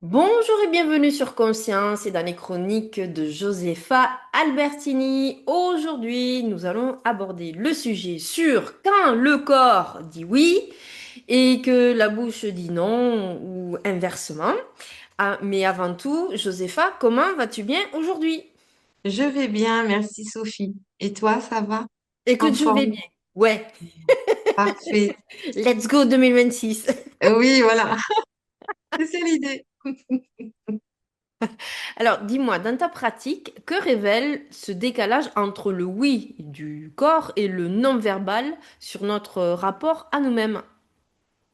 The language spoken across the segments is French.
Bonjour et bienvenue sur Conscience et dans les chroniques de Josefa Albertini. Aujourd'hui, nous allons aborder le sujet sur quand le corps dit oui et que la bouche dit non ou inversement. Ah, mais avant tout, Josefa, comment vas-tu bien aujourd'hui? Je vais bien, merci Sophie. Et toi, ça va? En Écoute, je vais forme? bien. Ouais, Parfait. let's go 2026. Oui, voilà, c'est ça l'idée. Alors, dis-moi, dans ta pratique, que révèle ce décalage entre le oui du corps et le non-verbal sur notre rapport à nous-mêmes?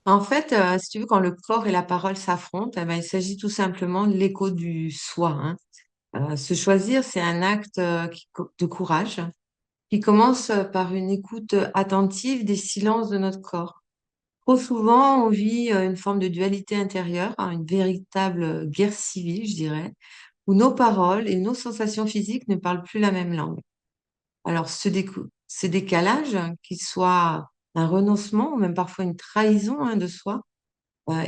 En fait, si tu veux, quand le corps et la parole s'affrontent, eh ben, il s'agit tout simplement de l'écho du soi, hein. Se choisir, c'est un acte de courage qui commence par une écoute attentive des silences de notre corps. Trop souvent, on vit une forme de dualité intérieure, hein, une véritable guerre civile, je dirais, où nos paroles et nos sensations physiques ne parlent plus la même langue. Alors, ce décalage, hein, qu'il soit un renoncement ou même parfois une trahison, hein, de soi,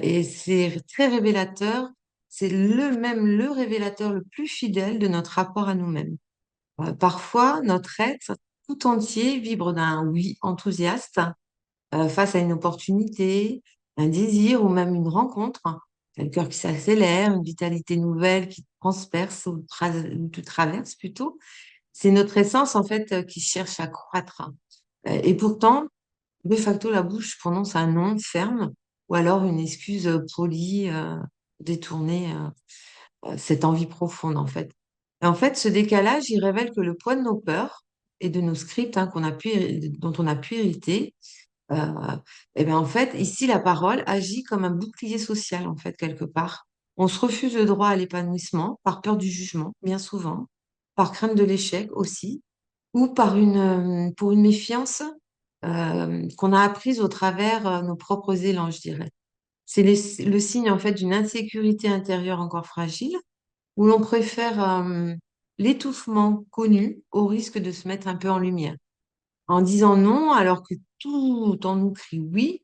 et c'est très révélateur, c'est le révélateur le plus fidèle de notre rapport à nous-mêmes. Parfois, notre être tout entier vibre d'un oui enthousiaste face à une opportunité, un désir ou même une rencontre. C'est le cœur qui s'accélère, une vitalité nouvelle qui transperce ou te traverse plutôt. C'est notre essence, en fait, qui cherche à croître. Et pourtant, de facto, la bouche prononce un non ferme ou alors une excuse polie, détournée, cette envie profonde, en fait. Et en fait, ce décalage, il révèle que le poids de nos peurs et de nos scripts, hein, dont on a pu hériter, euh, et bien en fait, ici, la parole agit comme un bouclier social, en fait, quelque part. On se refuse le droit à l'épanouissement par peur du jugement, bien souvent, par crainte de l'échec aussi, ou pour une méfiance qu'on a apprise au travers nos propres élans, je dirais. C'est le signe, en fait, d'une insécurité intérieure encore fragile, où l'on préfère l'étouffement connu au risque de se mettre un peu en lumière. En disant non, alors que tout en nous crie oui,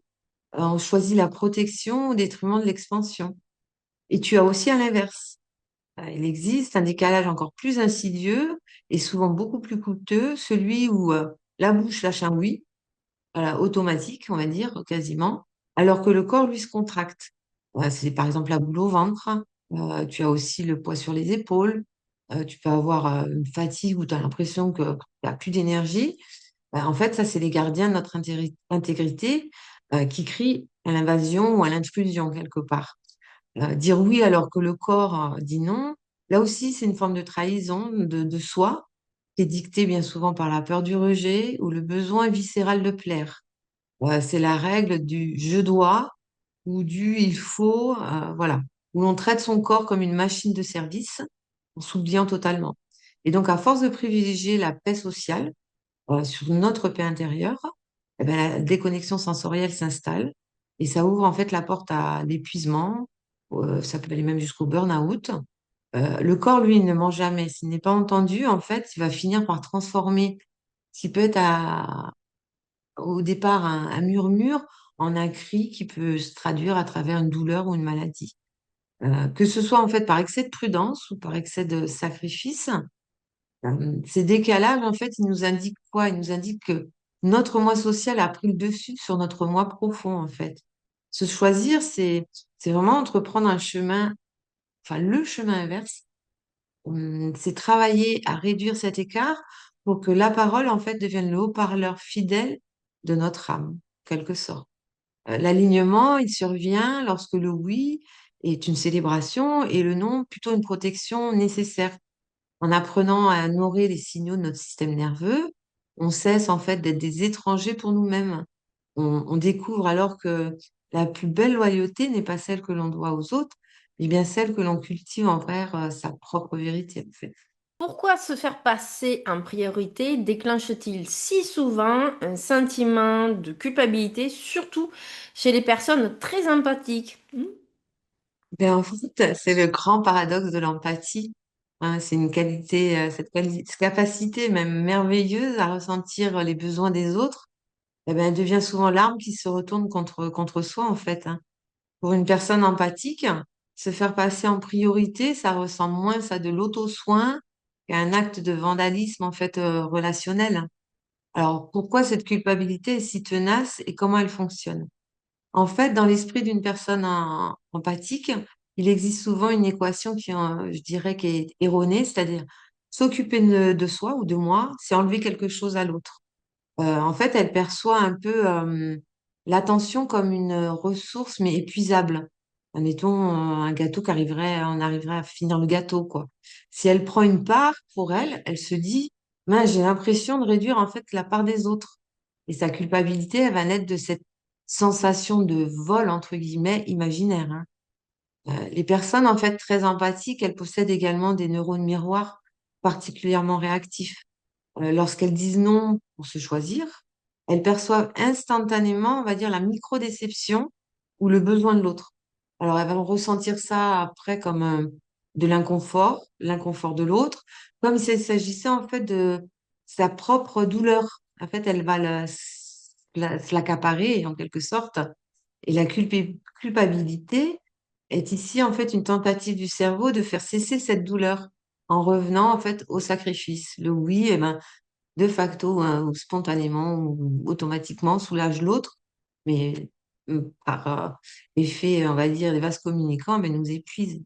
on choisit la protection au détriment de l'expansion. Et tu as aussi à l'inverse. Il existe un décalage encore plus insidieux et souvent beaucoup plus coûteux, celui où la bouche lâche un oui, voilà, automatique, on va dire, quasiment, alors que le corps, lui, se contracte. C'est par exemple la boule au ventre. Tu as aussi le poids sur les épaules. Tu peux avoir une fatigue où tu as l'impression que tu n'as plus d'énergie. En fait, ça, c'est les gardiens de notre intégrité qui crient à l'invasion ou à l'intrusion quelque part. Dire oui alors que le corps dit non, là aussi, c'est une forme de trahison de soi qui est dictée bien souvent par la peur du rejet ou le besoin viscéral de plaire. C'est la règle du je dois ou du il faut, voilà, où l'on traite son corps comme une machine de service en s'oubliant totalement. Et donc, à force de privilégier la paix sociale, sur notre paix intérieure, eh ben, la déconnexion sensorielle s'installe et ça ouvre en fait la porte à l'épuisement. Ça peut aller même jusqu'au burn-out. Le corps, lui, ne ment jamais. S'il n'est pas entendu, en fait, il va finir par transformer ce qui peut être au départ un murmure en un cri qui peut se traduire à travers une douleur ou une maladie. Que ce soit en fait par excès de prudence ou par excès de sacrifice, ces décalages, en fait, ils nous indiquent quoi? Ils nous indiquent que notre moi social a pris le dessus sur notre moi profond, en fait. Se choisir, c'est vraiment entreprendre un chemin, enfin, le chemin inverse. C'est travailler à réduire cet écart pour que la parole, en fait, devienne le haut-parleur fidèle de notre âme, en quelque sorte. L'alignement, il survient lorsque le oui est une célébration et le non plutôt une protection nécessaire. En apprenant à honorer les signaux de notre système nerveux, on cesse en fait d'être des étrangers pour nous-mêmes. On découvre alors que la plus belle loyauté n'est pas celle que l'on doit aux autres, mais bien celle que l'on cultive envers sa propre vérité, en fait. Pourquoi se faire passer en priorité déclenche-t-il si souvent un sentiment de culpabilité, surtout chez les personnes très empathiques? Ben, en fait, c'est le grand paradoxe de l'empathie. Hein, c'est une qualité, cette capacité même merveilleuse à ressentir les besoins des autres, eh ben, elle devient souvent l'arme qui se retourne contre soi, en fait, hein. Pour une personne empathique, se faire passer en priorité, ça ressemble moins à de l'auto-soin qu'à un acte de vandalisme en fait relationnel. Alors pourquoi cette culpabilité est si tenace et comment elle fonctionne? En fait, dans l'esprit d'une personne empathique, il existe souvent une équation qui, je dirais, qui est erronée, c'est-à-dire s'occuper de soi ou de moi, c'est enlever quelque chose à l'autre. En fait, elle perçoit un peu l'attention comme une ressource, mais épuisable. Admettons, un gâteau on arriverait à finir le gâteau, quoi. Si elle prend une part pour elle, elle se dit, mince, j'ai l'impression de réduire en fait la part des autres. Et sa culpabilité, elle va naître de cette sensation de vol, entre guillemets, imaginaire, hein. Les personnes, en fait, très empathiques, elles possèdent également des neurones miroirs particulièrement réactifs. Lorsqu'elles disent non pour se choisir, elles perçoivent instantanément, on va dire, la micro-déception ou le besoin de l'autre. Alors, elles vont ressentir ça après comme de l'inconfort de l'autre, comme s'il s'agissait en fait de sa propre douleur. En fait, elle va se l'accaparer en quelque sorte. Et la culpabilité est ici en fait une tentative du cerveau de faire cesser cette douleur en revenant en fait au sacrifice. Le oui, eh ben, de facto, hein, ou spontanément ou automatiquement soulage l'autre, mais par effet, on va dire, des vases communicants, mais nous épuise.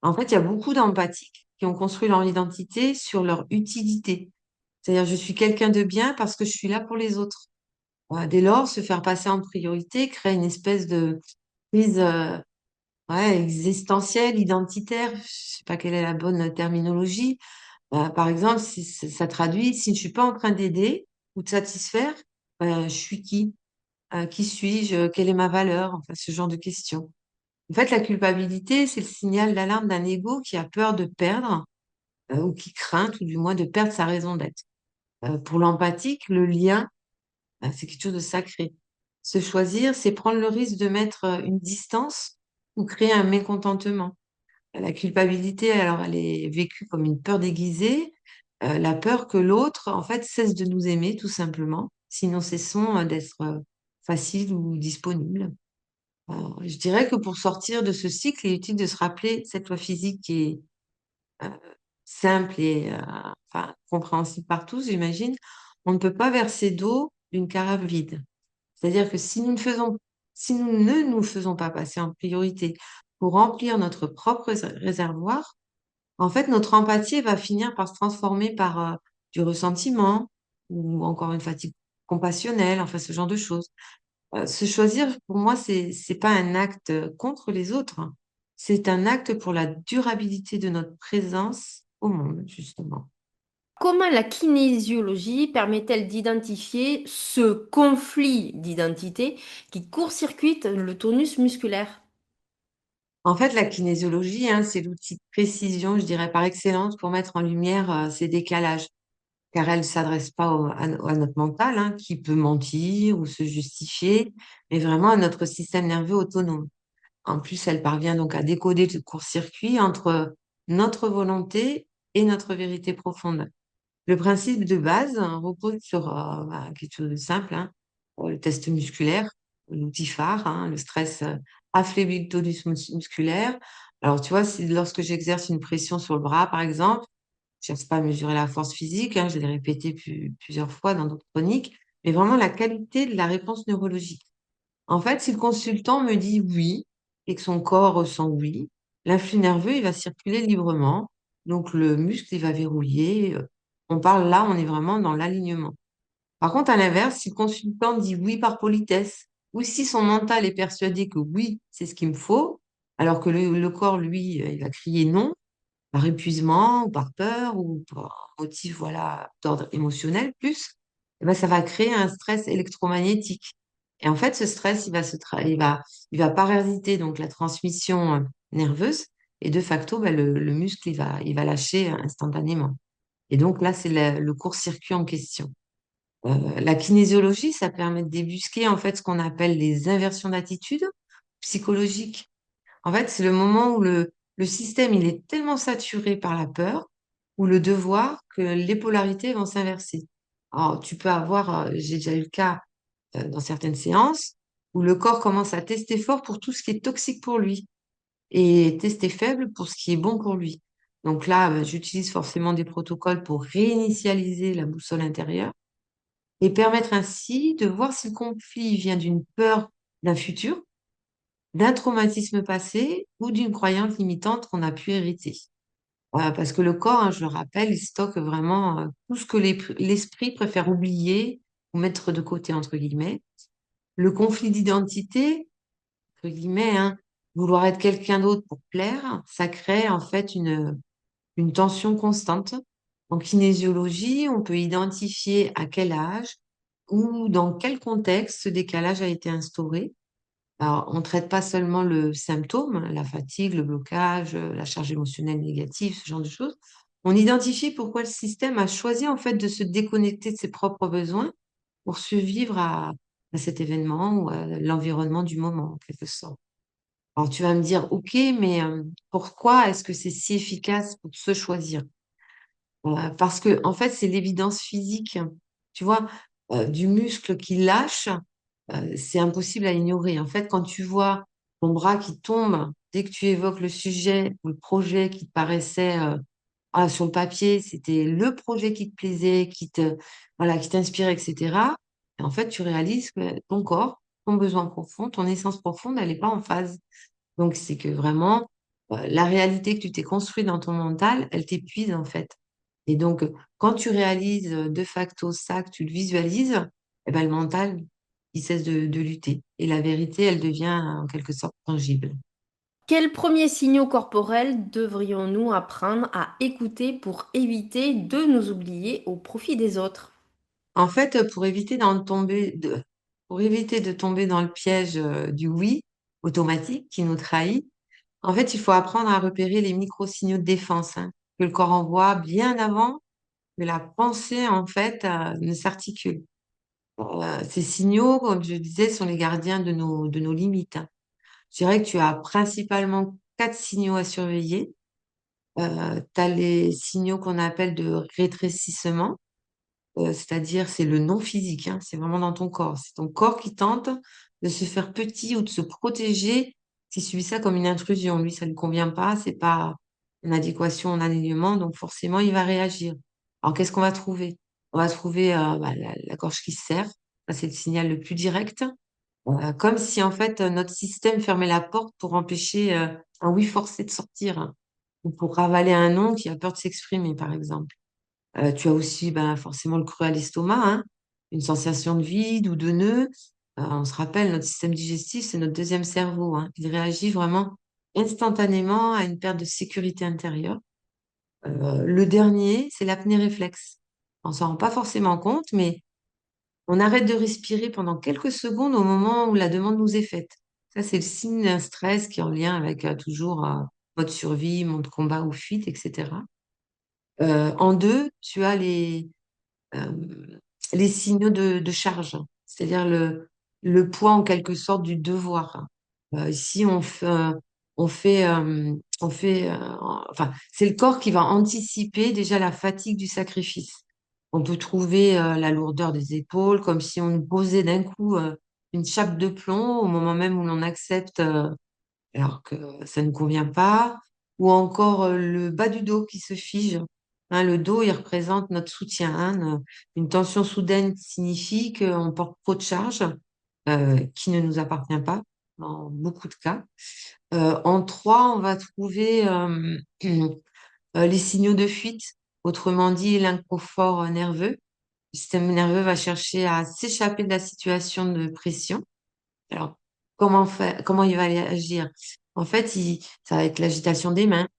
En fait, il y a beaucoup d'empathiques qui ont construit leur identité sur leur utilité. C'est-à-dire, je suis quelqu'un de bien parce que je suis là pour les autres. Dès lors, se faire passer en priorité crée une espèce de crise ouais, existentielle, identitaire. Je sais pas quelle est la bonne terminologie. Par exemple, si ça traduit, si je ne suis pas en train d'aider ou de satisfaire, je suis qui? Qui suis-je? Quelle est ma valeur? Enfin, ce genre de questions. En fait, la culpabilité, c'est le signal d'alarme d'un ego qui a peur de perdre ou qui craint, tout du moins, de perdre sa raison d'être. Pour l'empathique, le lien, c'est quelque chose de sacré. Se choisir, c'est prendre le risque de mettre une distance ou créer un mécontentement. La culpabilité, alors, elle est vécue comme une peur déguisée, la peur que l'autre, en fait, cesse de nous aimer, tout simplement. Sinon, cessons d'être facile ou disponible. Je dirais que pour sortir de ce cycle, il est utile de se rappeler cette loi physique qui est euh, simple et enfin, compréhensible par tous, j'imagine. On ne peut pas verser d'eau d'une carafe vide. C'est-à-dire que si nous ne nous faisons pas passer en priorité pour remplir notre propre réservoir, en fait, notre empathie va finir par se transformer par du ressentiment ou encore une fatigue compassionnelle, enfin ce genre de choses. Se choisir, pour moi, c'est pas un acte contre les autres, hein. C'est un acte pour la durabilité de notre présence au monde, justement. Comment la kinésiologie permet-elle d'identifier ce conflit d'identité qui court-circuite le tonus musculaire? En fait, la kinésiologie, hein, c'est l'outil de précision, je dirais, par excellence pour mettre en lumière ces décalages, car elle ne s'adresse pas à notre mental, hein, qui peut mentir ou se justifier, mais vraiment à notre système nerveux autonome. En plus, elle parvient donc à décoder le court-circuit entre notre volonté et notre vérité profonde. Le principe de base repose sur quelque chose de simple, hein, le test musculaire, l'outil phare, hein, le stress affaiblit le tonus musculaire. Alors, tu vois, lorsque j'exerce une pression sur le bras, par exemple, je ne cherche pas à mesurer la force physique, hein, je l'ai répété plusieurs fois dans d'autres chroniques, mais vraiment la qualité de la réponse neurologique. En fait, si le consultant me dit oui et que son corps ressent oui, l'influx nerveux, il va circuler librement. Donc, le muscle, il va verrouiller. On parle là, on est vraiment dans l'alignement. Par contre, à l'inverse, si le consultant dit oui par politesse, ou si son mental est persuadé que oui, c'est ce qu'il me faut, alors que le corps, lui, il va crier non, par épuisement ou par peur ou par un motif, voilà, d'ordre émotionnel plus, eh ben, ça va créer un stress électromagnétique. Et en fait, ce stress, il va parasiter donc la transmission nerveuse et de facto, ben, le muscle, il va lâcher instantanément. Et donc là, c'est le court-circuit en question. La kinésiologie, ça permet de débusquer en fait ce qu'on appelle les inversions d'attitude psychologiques. En fait, c'est le moment où le système, il est tellement saturé par la peur ou le devoir que les polarités vont s'inverser. Alors, tu peux avoir, j'ai déjà eu le cas dans certaines séances, où le corps commence à tester fort pour tout ce qui est toxique pour lui. et tester faible pour ce qui est bon pour lui. Donc là, j'utilise forcément des protocoles pour réinitialiser la boussole intérieure et permettre ainsi de voir si le conflit vient d'une peur d'un futur, d'un traumatisme passé ou d'une croyance limitante qu'on a pu hériter. Parce que le corps, hein, je le rappelle, il stocke vraiment tout ce que l'esprit préfère oublier ou mettre de côté, entre guillemets. Le conflit d'identité, entre guillemets, hein, vouloir être quelqu'un d'autre pour plaire, ça crée en fait une tension constante. En kinésiologie, on peut identifier à quel âge ou dans quel contexte ce décalage a été instauré. Alors, on ne traite pas seulement le symptôme, la fatigue, le blocage, la charge émotionnelle négative, ce genre de choses. On identifie pourquoi le système a choisi en fait de se déconnecter de ses propres besoins pour survivre à cet événement ou à l'environnement du moment, en quelque sorte. Alors, tu vas me dire, OK, mais pourquoi est-ce que c'est si efficace pour se choisir? Parce que, en fait, c'est l'évidence physique. Tu vois, du muscle qui lâche, c'est impossible à ignorer. En fait, quand tu vois ton bras qui tombe dès que tu évoques le sujet ou le projet qui te paraissait sur le papier, c'était le projet qui te plaisait, voilà, qui t'inspirait, etc. Et en fait, tu réalises que ton corps, ton besoin profond, ton essence profonde, elle n'est pas en phase. Donc, c'est que vraiment, la réalité que tu t'es construite dans ton mental, elle t'épuise en fait. Et donc, quand tu réalises de facto ça, que tu le visualises, eh ben, le mental, il cesse de lutter. Et la vérité, elle devient en quelque sorte tangible. Quels premiers signaux corporels devrions-nous apprendre à écouter pour éviter de nous oublier au profit des autres? En fait, pour éviter de tomber dans le piège du oui automatique qui nous trahit, en fait, il faut apprendre à repérer les micro-signaux de défense, hein, que le corps envoie bien avant que la pensée, en fait, ne s'articule. Ces signaux, comme je disais, sont les gardiens de nos limites, hein. Je dirais que tu as principalement quatre signaux à surveiller. Tu as les signaux qu'on appelle de rétrécissement, c'est-à-dire c'est le non physique, hein, c'est vraiment dans ton corps. C'est ton corps qui tente de se faire petit ou de se protéger, qui subit ça comme une intrusion. Lui, ça ne lui convient pas, c'est pas en adéquation, en alignement, donc forcément, il va réagir. Alors, qu'est-ce qu'on va trouver? On va trouver la gorge qui se serre, ça c'est le signal le plus direct. Comme si en fait notre système fermait la porte pour empêcher un oui forcé de sortir, hein, ou pour ravaler un non qui a peur de s'exprimer, par exemple. Tu as aussi ben, forcément le creux à l'estomac, hein, une sensation de vide ou de nœud. On se rappelle, notre système digestif, c'est notre deuxième cerveau, hein. Il réagit vraiment instantanément à une perte de sécurité intérieure. Le dernier, c'est l'apnée réflexe. On s'en rend pas forcément compte, mais on arrête de respirer pendant quelques secondes au moment où la demande nous est faite. Ça, c'est le signe d'un stress qui est en lien avec toujours mode survie, mode combat ou fuite, etc. En deux, tu as euh, les signaux de charge, c'est-à-dire le poids en quelque sorte du devoir. Ici, enfin, c'est le corps qui va anticiper déjà la fatigue du sacrifice. On peut trouver la lourdeur des épaules, comme si on nous posait d'un coup une chape de plomb au moment même où l'on accepte alors que ça ne convient pas, ou encore le bas du dos qui se fige. Hein, le dos, il représente notre soutien, hein. Une tension soudaine signifie qu'on porte trop de charge qui ne nous appartient pas dans beaucoup de cas. En trois, on va trouver les signaux de fuite, autrement dit l'inconfort nerveux. Le système nerveux va chercher à s'échapper de la situation de pression. Alors, comment il va agir? En fait, ça va être l'agitation des mains.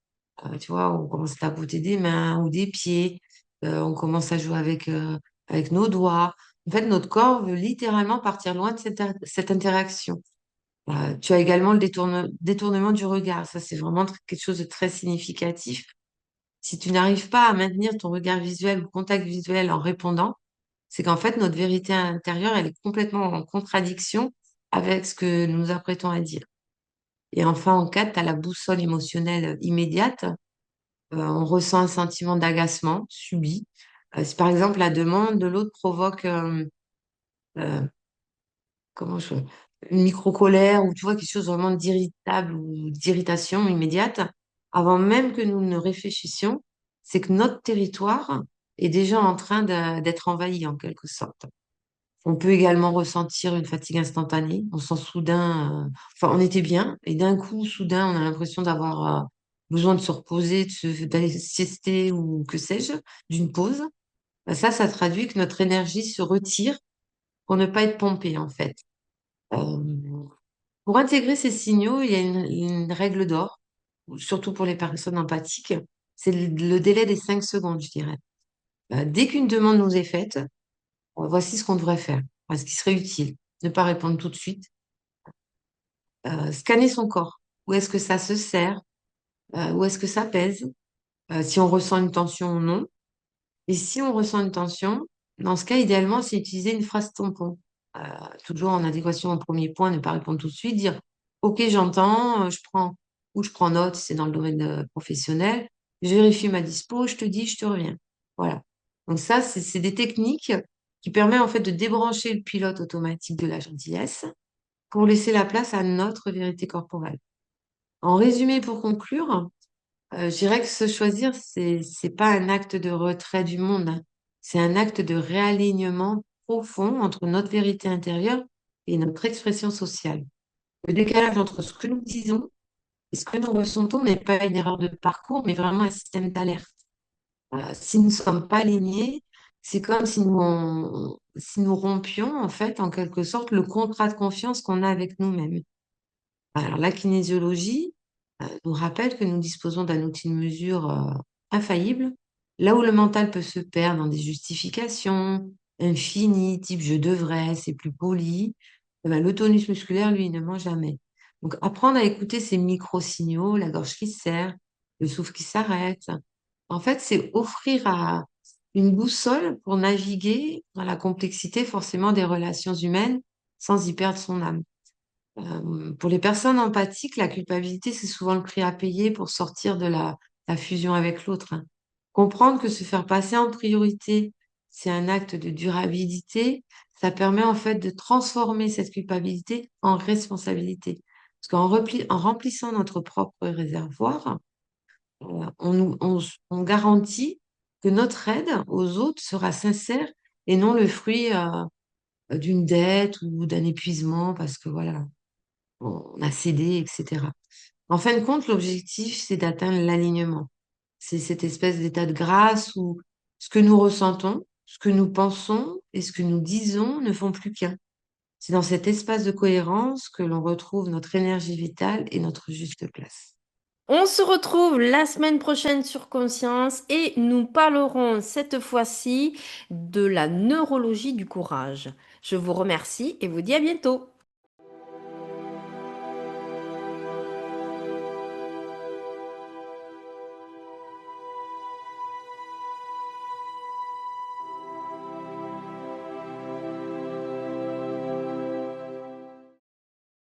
Tu vois, on commence à tapoter des mains ou des pieds. On commence à jouer avec nos doigts. En fait, notre corps veut littéralement partir loin de cette interaction. Tu as également le détournement du regard. Ça, c'est vraiment quelque chose de très significatif. Si tu n'arrives pas à maintenir ton regard visuel ou contact visuel en répondant, c'est qu'en fait, notre vérité intérieure, elle est complètement en contradiction avec ce que nous nous apprêtons à dire. Et enfin, en quatre, tu as la boussole émotionnelle immédiate. On ressent un sentiment d'agacement subi. Si par exemple la demande de l'autre provoque euh, comment je, une micro-colère ou tu vois quelque chose vraiment d'irritable ou d'irritation immédiate, avant même que nous ne réfléchissions, c'est que notre territoire est déjà en train d'être envahi en quelque sorte. On peut également ressentir une fatigue instantanée. On sent soudain, enfin, on était bien et d'un coup, soudain, on a l'impression d'avoir besoin de se reposer, d'aller siester ou que sais-je, d'une pause. Ben, ça traduit que notre énergie se retire pour ne pas être pompée en fait. Euh, pour intégrer ces signaux, il y a une règle d'or, surtout pour les personnes empathiques. C'est le délai des 5 secondes, je dirais. Dès qu'une demande nous est faite, voici ce qu'on devrait faire, enfin, ce qui serait utile. Ne pas répondre tout de suite. Scanner son corps. Où est-ce que ça se serre? Où est-ce que ça pèse? Si on ressent une tension ou non. Et si on ressent une tension, dans ce cas, idéalement, c'est utiliser une phrase tampon. Euh, Toujours en adéquation au premier point, ne pas répondre tout de suite, dire OK, j'entends, je prends ou je prends note, si c'est dans le domaine professionnel, je vérifie ma dispo, je te dis, je te reviens. Voilà. Donc ça, c'est des techniques qui permettent en fait de débrancher le pilote automatique de la gentillesse pour laisser la place à notre vérité corporelle. En résumé, pour conclure, je dirais que se choisir, c'est pas un acte de retrait du monde, hein. C'est un acte de réalignement profond entre notre vérité intérieure et notre expression sociale. Le décalage entre ce que nous disons et ce que nous ressentons n'est pas une erreur de parcours, mais vraiment un système d'alerte. Si nous ne sommes pas alignés, c'est comme si nous rompions, en fait, en quelque sorte, le contrat de confiance qu'on a avec nous-mêmes. Alors, la kinésiologie nous rappelle que nous disposons d'un outil de mesure infaillible, là où le mental peut se perdre dans des justifications infinies, type je devrais, c'est plus poli, eh ben, le tonus musculaire, lui, il ne ment jamais. Donc, apprendre à écouter ces micro-signaux, la gorge qui se serre, le souffle qui s'arrête, en fait, c'est offrir à une boussole pour naviguer dans la complexité forcément des relations humaines sans y perdre son âme. Pour les personnes empathiques, la culpabilité, c'est souvent le prix à payer pour sortir de la fusion avec l'autre, hein. Comprendre que se faire passer en priorité, c'est un acte de durabilité, ça permet en fait de transformer cette culpabilité en responsabilité. Parce en remplissant notre propre réservoir, on garantit que notre aide aux autres sera sincère et non le fruit d'une dette ou d'un épuisement parce que voilà, on a cédé, etc. En fin de compte, l'objectif, c'est d'atteindre l'alignement. C'est cette espèce d'état de grâce où ce que nous ressentons, ce que nous pensons et ce que nous disons ne font plus qu'un. C'est dans cet espace de cohérence que l'on retrouve notre énergie vitale et notre juste place. On se retrouve la semaine prochaine sur Conscience et nous parlerons cette fois-ci de la neurologie du courage. Je vous remercie et vous dis à bientôt.